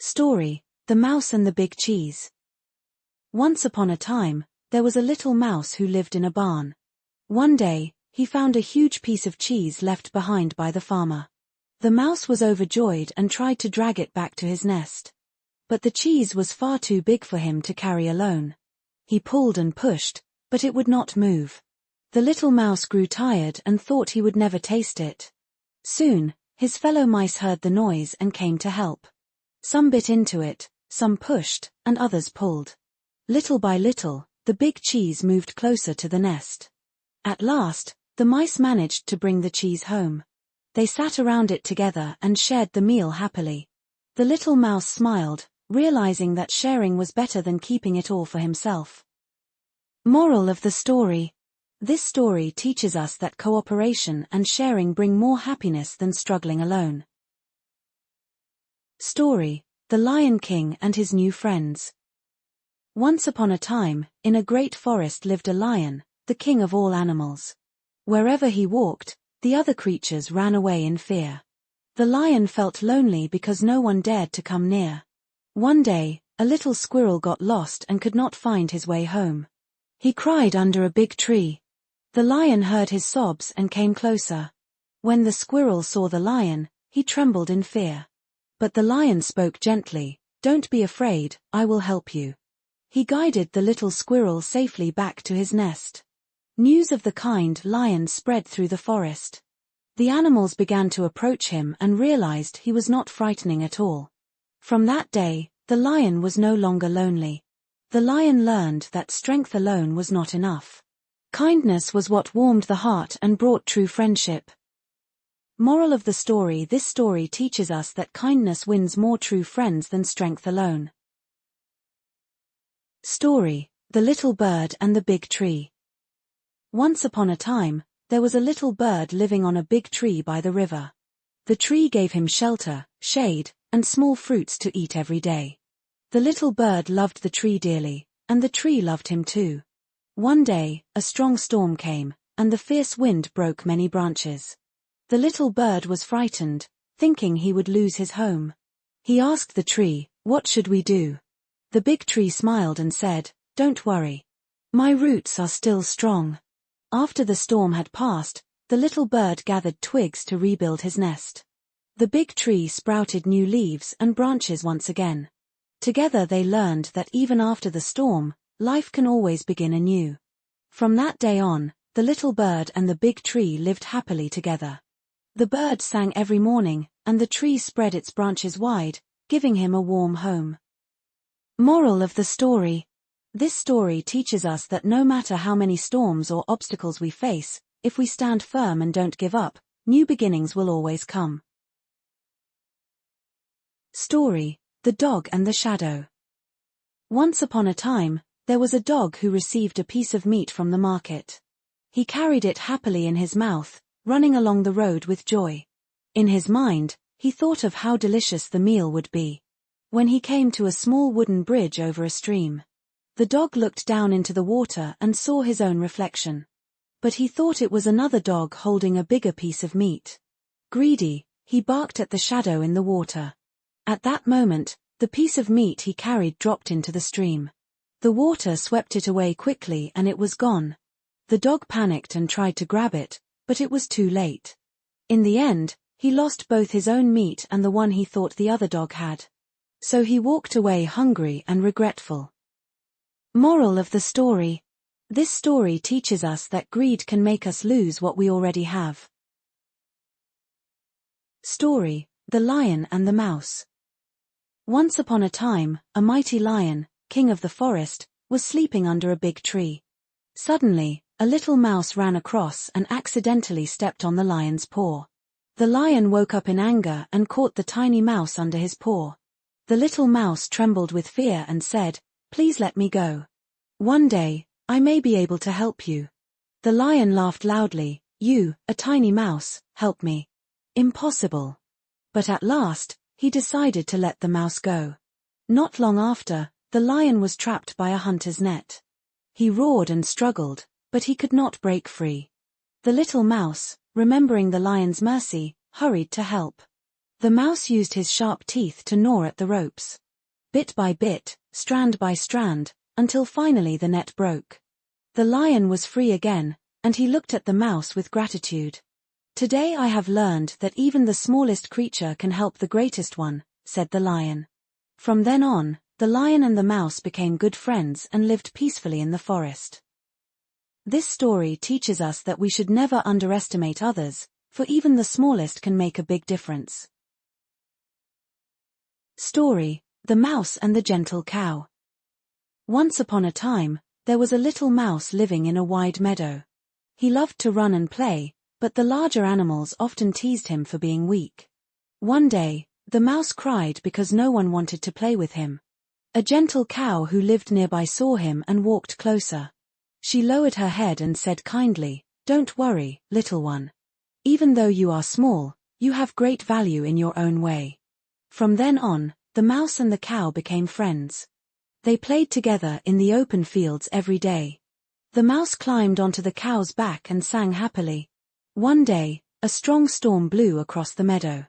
Story: The Mouse and the Big Cheese. Once upon a time, there was a little mouse who lived in a barn. One day, he found a huge piece of cheese left behind by the farmer. The mouse was overjoyed and tried to drag it back to his nest. But the cheese was far too big for him to carry alone. He pulled and pushed, but it would not move. The little mouse grew tired and thought he would never taste it. Soon, his fellow mice heard the noise and came to help. Some bit into it, some pushed, and others pulled. Little by little, the big cheese moved closer to the nest. At last, the mice managed to bring the cheese home. They sat around it together and shared the meal happily. The little mouse smiled, realizing that sharing was better than keeping it all for himself. Moral of the story: this story teaches us that cooperation and sharing bring more happiness than struggling alone. Story: The Lion King and His New Friends. Once upon a time, in a great forest lived a lion, the king of all animals. Wherever he walked, the other creatures ran away in fear. The lion felt lonely because no one dared to come near. One day, a little squirrel got lost and could not find his way home. He cried under a big tree. The lion heard his sobs and came closer. When the squirrel saw the lion, he trembled in fear. But the lion spoke gently, "Don't be afraid, I will help you." He guided the little squirrel safely back to his nest. News of the kind lion spread through the forest. The animals began to approach him and realized he was not frightening at all. From that day, the lion was no longer lonely. The lion learned that strength alone was not enough. Kindness was what warmed the heart and brought true friendship. Moral of the story: this story teaches us that kindness wins more true friends than strength alone. Story: The Little Bird and the Big Tree. Once upon a time, there was a little bird living on a big tree by the river. The tree gave him shelter, shade, and small fruits to eat every day. The little bird loved the tree dearly, and the tree loved him too. One day, a strong storm came, and the fierce wind broke many branches. The little bird was frightened, thinking he would lose his home. He asked the tree, "What should we do?" The big tree smiled and said, "Don't worry. My roots are still strong." After the storm had passed, the little bird gathered twigs to rebuild his nest. The big tree sprouted new leaves and branches once again. Together they learned that even after the storm, life can always begin anew. From that day on, the little bird and the big tree lived happily together. The bird sang every morning, and the tree spread its branches wide, giving him a warm home. Moral of the story: this story teaches us that no matter how many storms or obstacles we face, if we stand firm and don't give up, new beginnings will always come. Story: The Dog and the Shadow. Once upon a time, there was a dog who received a piece of meat from the market. He carried it happily in his mouth, running along the road with joy. In his mind, he thought of how delicious the meal would be. When he came to a small wooden bridge over a stream, the dog looked down into the water and saw his own reflection. But he thought it was another dog holding a bigger piece of meat. Greedy, he barked at the shadow in the water. At that moment, the piece of meat he carried dropped into the stream. The water swept it away quickly and it was gone. The dog panicked and tried to grab it, but it was too late. In the end, he lost both his own meat and the one he thought the other dog had. So he walked away hungry and regretful. Moral of the story: this story teaches us that greed can make us lose what we already have. Story: The Lion and the Mouse. Once upon a time, a mighty lion, king of the forest, was sleeping under a big tree. Suddenly, a little mouse ran across and accidentally stepped on the lion's paw. The lion woke up in anger and caught the tiny mouse under his paw. The little mouse trembled with fear and said, "Please let me go. One day, I may be able to help you." The lion laughed loudly, "You, a tiny mouse, help me? Impossible." But at last, he decided to let the mouse go. Not long after, the lion was trapped by a hunter's net. He roared and struggled, but he could not break free. The little mouse, remembering the lion's mercy, hurried to help. The mouse used his sharp teeth to gnaw at the ropes. Bit by bit, strand by strand, until finally the net broke. The lion was free again, and he looked at the mouse with gratitude. "Today I have learned that even the smallest creature can help the greatest one," said the lion. From then on, the lion and the mouse became good friends and lived peacefully in the forest. This story teaches us that we should never underestimate others, for even the smallest can make a big difference. Story: The Mouse and the Gentle Cow. Once upon a time, there was a little mouse living in a wide meadow. He loved to run and play, but the larger animals often teased him for being weak. One day, the mouse cried because no one wanted to play with him. A gentle cow who lived nearby saw him and walked closer. She lowered her head and said kindly, "Don't worry, little one. Even though you are small, you have great value in your own way." From then on, the mouse and the cow became friends. They played together in the open fields every day. The mouse climbed onto the cow's back and sang happily. One day, a strong storm blew across the meadow.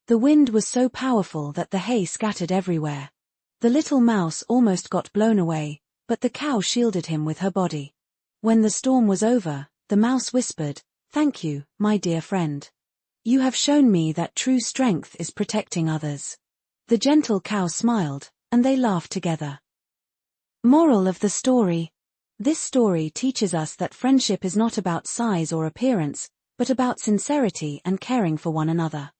The wind was so powerful that the hay scattered everywhere. The little mouse almost got blown away, but the cow shielded him with her body. When the storm was over, the mouse whispered, "Thank you, my dear friend. You have shown me that true strength is protecting others." The gentle cow smiled, and they laughed together. Moral of the story: this story teaches us that friendship is not about size or appearance, but about sincerity and caring for one another.